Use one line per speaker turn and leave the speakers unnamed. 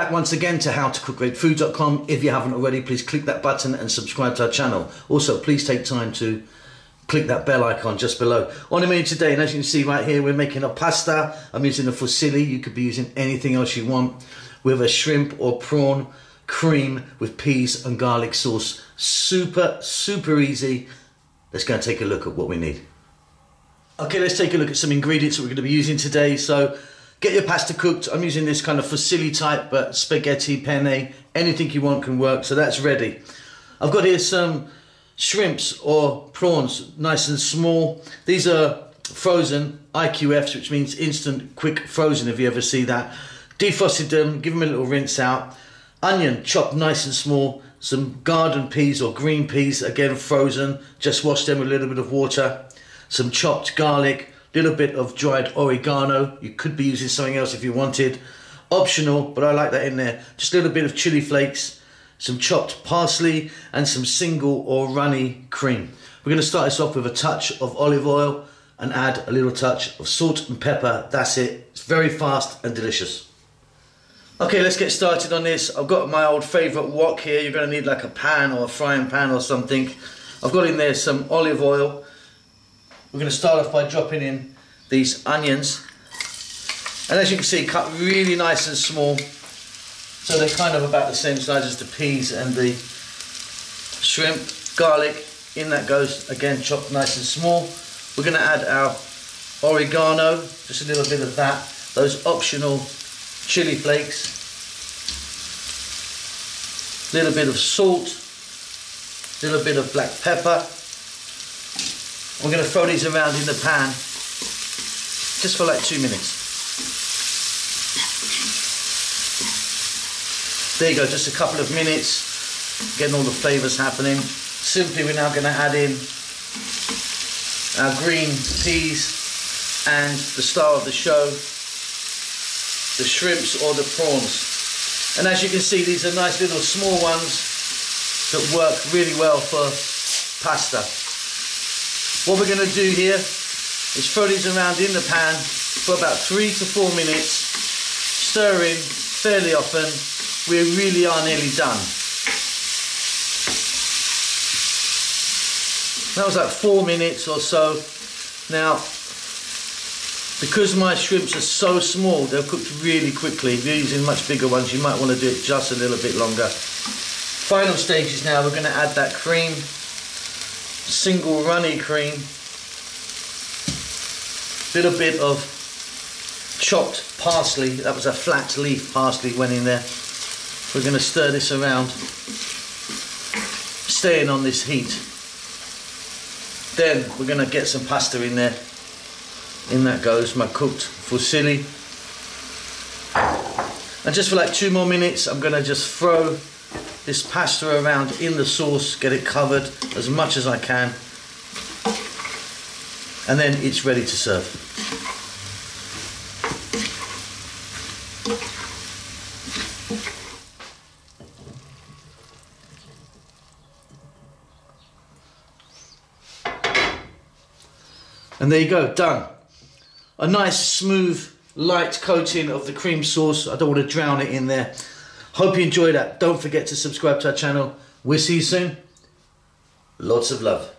back once again to howtocookgreatfood.com. If you haven't already, please click that button and subscribe to our channel. Also, please take time to click that bell icon just below. On the menu today, and as you can see right here, we're making a pasta. I'm using a fusilli. You could be using anything else you want. With a shrimp or prawn cream with peas and garlic sauce. Super, super easy. Let's go and take a look at what we need. Okay, let's take a look at some ingredients that we're going to be using today. So, get your pasta cooked. I'm using this kind of fusilli type, but spaghetti, penne, anything you want can work. So that's ready. I've got here some shrimps or prawns, nice and small. These are frozen IQFs, which means instant quick frozen, if you ever see that. Defrosted them, give them a little rinse out. Onion chopped nice and small. Some garden peas or green peas, again frozen. Just wash them with a little bit of water. Some chopped garlic. Little bit of dried oregano. You could be using something else if you wanted. Optional, but I like that in there. Just a little bit of chili flakes, some chopped parsley, and some single or runny cream. We're going to start this off with a touch of olive oil and add a little touch of salt and pepper. That's it. It's very fast and delicious. Okay, let's get started on this. I've got my old favourite wok here. You're going to need like a pan or a frying pan or something. I've got in there some olive oil. We're going to start off by dropping in these onions, and as you can see, cut really nice and small, so they're kind of about the same size as the peas and the shrimp. Garlic, in that goes, again chopped nice and small. We're going to add our oregano, just a little bit of that, those optional chili flakes, a little bit of salt, a little bit of black pepper. We're going to throw these around in the pan just for like 2 minutes. There you go, just a couple of minutes, getting all the flavours happening. Simply, we're now going to add in our green peas and the star of the show, the shrimps or the prawns. And as you can see, these are nice little small ones that work really well for pasta. What we're going to do here is throw these around in the pan for about 3 to 4 minutes, stirring fairly often. We really are nearly done. That was like 4 minutes or so. Now, because my shrimps are so small, they're cooked really quickly. If you're using much bigger ones, you might want to do it just a little bit longer. Final stages now, we're going to add that cream. Single runny cream, little bit of chopped parsley. That was a flat leaf parsley went in there. We're going to stir this around, staying on this heat. Then we're going to get some pasta in there. In that goes my cooked fusilli. And just for like 2 more minutes, I'm going to just throw this pasta around in the sauce, get it covered as much as I can, and then it's ready to serve. And there you go, done. A nice smooth light coating of the cream sauce. I don't want to drown it in there. Hope you enjoyed that. Don't forget to subscribe to our channel. We'll see you soon. Lots of love.